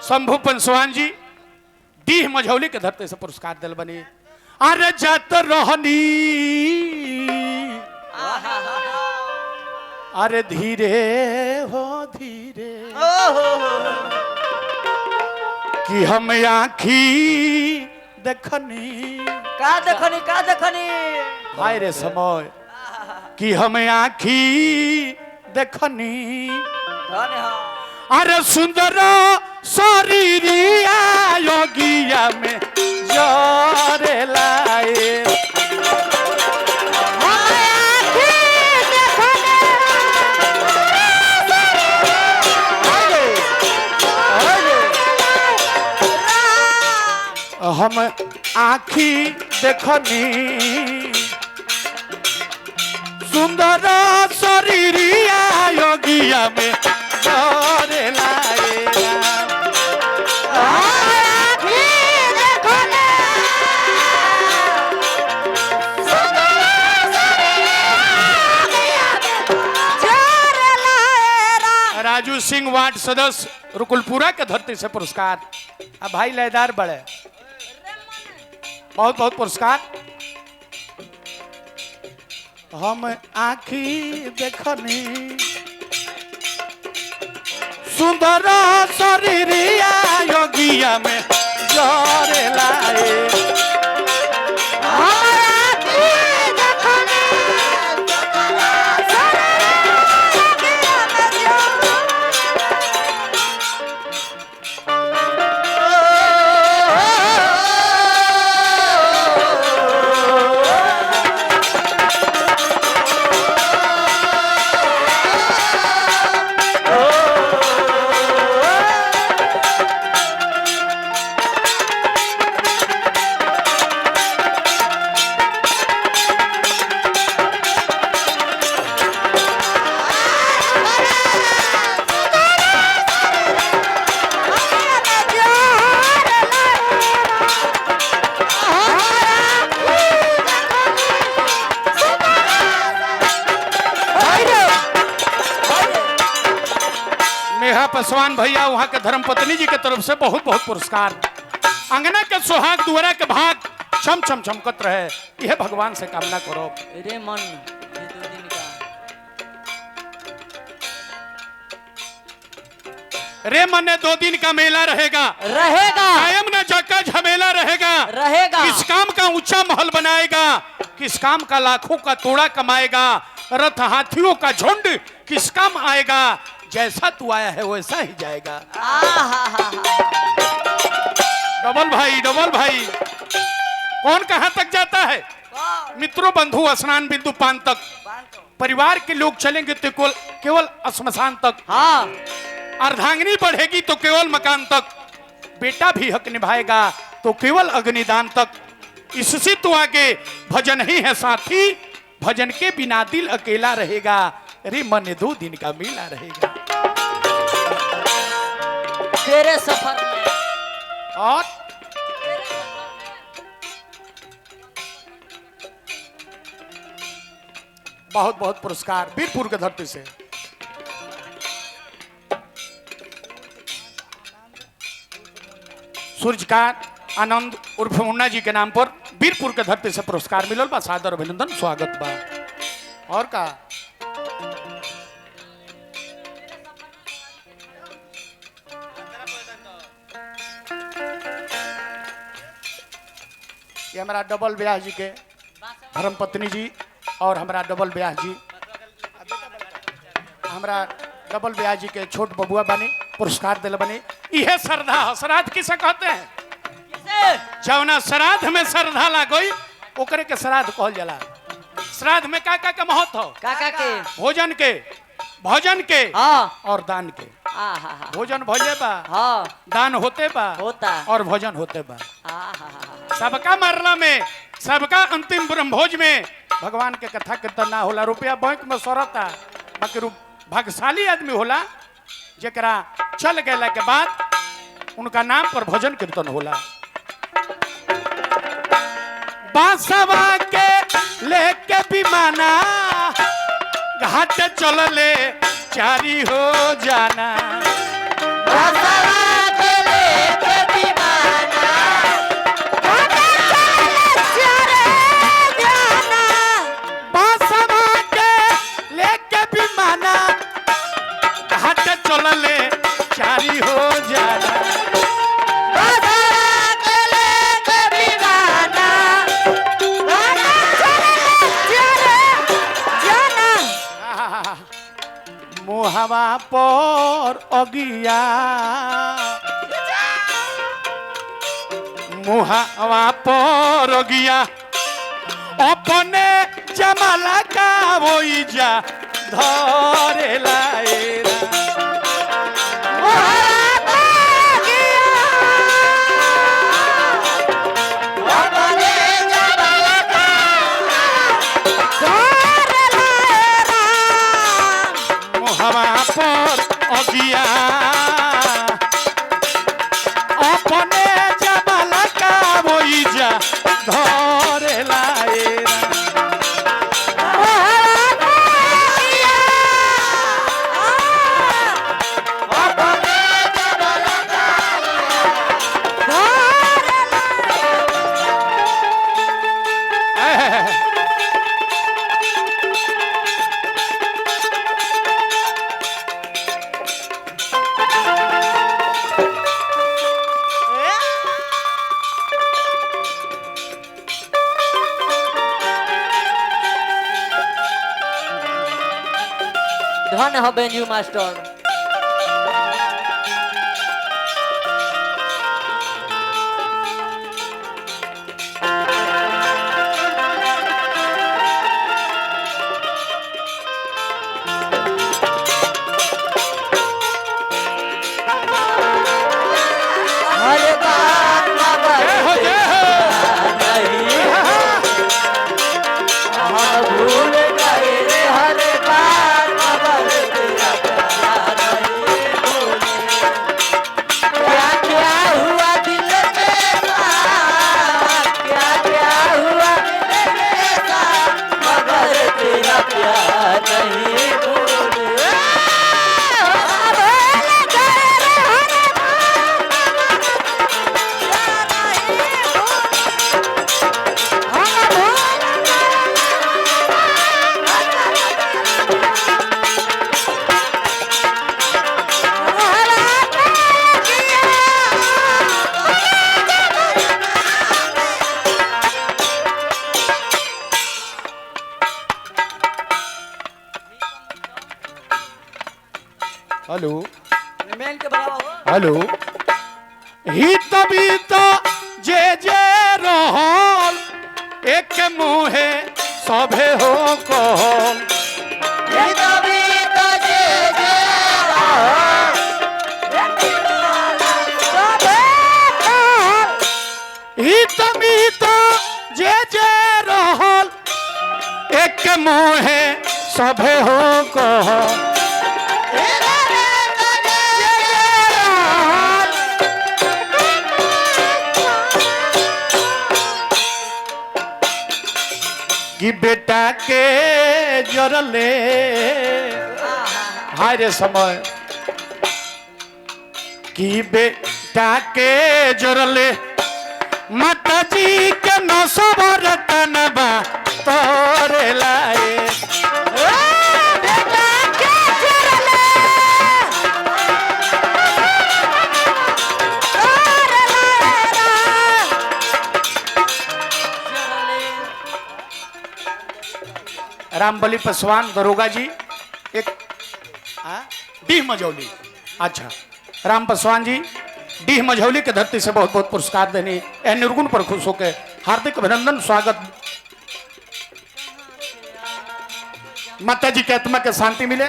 शंभू पंसवान जी डीह मझौली के धरती से पुरस्कार दिल बनी। अरे जात रहनी अरे धीरे हो धीरे कि हम आखी देखनी का देखनी हाय रे समय कि हम आखी देखनी अरे सुंदर शरीरिया योगिया में जोरे लाए हम आखी देखनी सुंदर शरीरिया योगिया में जोरे लाए राजू सिंह वार्ड सदस्य रुकुलपुरा के धरती से पुरस्कार। अब भाई लयदार बड़े बहुत बहुत पुरस्कार। हम आखी देखनी सुंदर शरीरिया योगिया में जोरे लाए पासवान भैया वहां के धर्मपत्नी जी के तरफ से बहुत बहुत पुरस्कार। अंगना के सुहाग दुआरा के भाग छम छम चमकत रहे यह भगवान से कामना करो। रे मन ये 2 दिन का रे मन ने 2 दिन का मेला रहेगा कायम न जक्का झमेला रहेगा किस काम का ऊंचा महल बनाएगा किस काम का लाखों का तोड़ा कमाएगा रथ हाथियों का झुंड किस काम आएगा जैसा तू आया है वैसा ही जाएगा। डबल भाई कौन कहां तक जाता है मित्रों बंधु स्नान बिंदु पान तक परिवार के लोग चलेंगे तो केवल श्मशान तक अर्धांगिनी बढ़ेगी तो केवल मकान तक बेटा भी हक निभाएगा तो केवल अग्निदान तक इससे तो आगे भजन ही है साथी भजन के बिना दिल अकेला रहेगा अरे मन 2 दिन का मेला रहेगा तेरे सफर में और बहुत बहुत पुरस्कार वीरपुर के धरती से। सूर्यकांत आनंद उर्फ मुन्ना जी के नाम पर वीरपुर के धरती से पुरस्कार मिलल बा सादर अभिनंदन स्वागत बा। और का ये हमारा डबल ब्याह जी के धर्मपत्नी जी और हमारा डबल ब्याह जी हमारा डबल ब्याह जी के छोट बबुआ बने पुरस्कार दिल बने। यह श्रद्धा श्राद्ध किसे कहते हैं जवना श्राद्ध में श्रद्धा लागोई ओकरे के श्राद्ध कहल जाला। श्राद्ध में का महत्व हो के भोजन के और दान के। भोजन भोजे बा दान होते बा और भोजन होते बा। सबका मरला में सबका अंतिम ब्रह्मभोज में भगवान के कथा कीर्तन ना होला रुपया बैंक में सरता बाकी भाग्यशाली आदमी होला जरा चल गए के बाद उनका नाम पर भजन कीर्तन होला। बांसवा के लेके विमाना घाट चलले चारी हो जाना। बांसवा के मुहावा पर अगिया मुहावा पर अगिया अपने जमाला का वही जा धरे लाएरा मुहावा पर अगिया अपने जमाला का वही जा धरे लाएरा धन हो बेंजू मास्टर। हरे बात बाबा भूल गए रे हरे बात बाबा तेरा प्यार नहीं भूले। क्या क्या हुआ दिल में क्या क्या हुआ दिल में मगर तेरा प्यार नहीं भूले। हेलो मेन के बराबर हेलो हित बीत जे जे रहल एक मुहे सभे हो कहल हित बीत जे जे रहल एक मुहे सभे हो कहल कि बेटा के जरले हाय रे समय कि बेटा के जरले माता जी के नसबर तनबा तोरे लाए बेटा के जरले तोरे लाए रामबली पासवान दरोगा जी एक डीह मझौली अच्छा राम पासवान जी डीह मझौली के धरती से बहुत बहुत पुरस्कार देने निर्गुण पर खुश होकर हार्दिक अभिनंदन स्वागत माता जी के आत्मा के शांति मिले।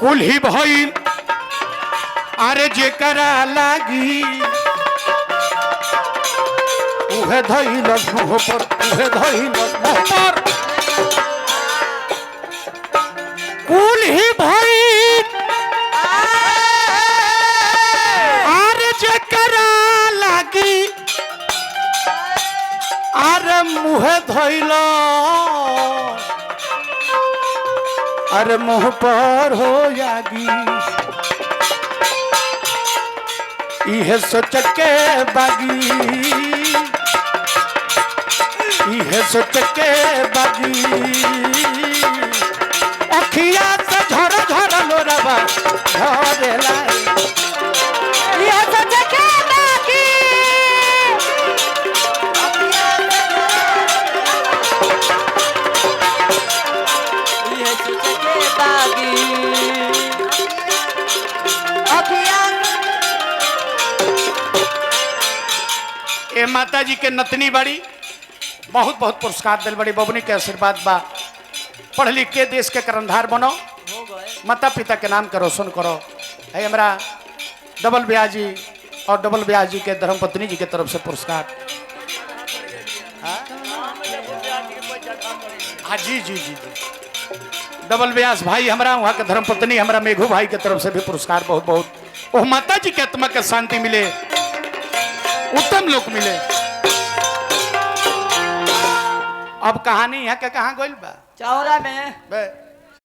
कुल ही भइल अरे जेकरा लागी उहे धइल मुँह पर उहे धइल मुँह पर कुल ही भइल अरे जेकरा उहे धोइलो अरे मुंह पर हो जागी इहे सोच के बागी इहे सोच के बागी अखिया से झर झर लोरबा झरेला ये सोच के बाकी ये सोच के बाकी अखियां ए माता जी के नतनी बड़ी बहुत बहुत पुरस्कार दिल बड़ी बबनी के आशीर्वाद बा पढ़ लिख के देश के करंधार बनो हो गए माता पिता के नाम के रोशन करो है हमारा डबल ब्याह जी और डबल ब्याह जी के धर्मपत्नी जी के तरफ से पुरस्कार हाँ जी जी जी जी डबल ब्यास भाई हमारा वहाँ के धर्मपत्नी हमारा मेघू भाई के तरफ से भी पुरस्कार बहुत बहुत ओह माता जी के आत्मा के शांति मिले उत्तम लोक मिले। अब कहानी यहाँ के कहाँ गोल बा चौरा में बे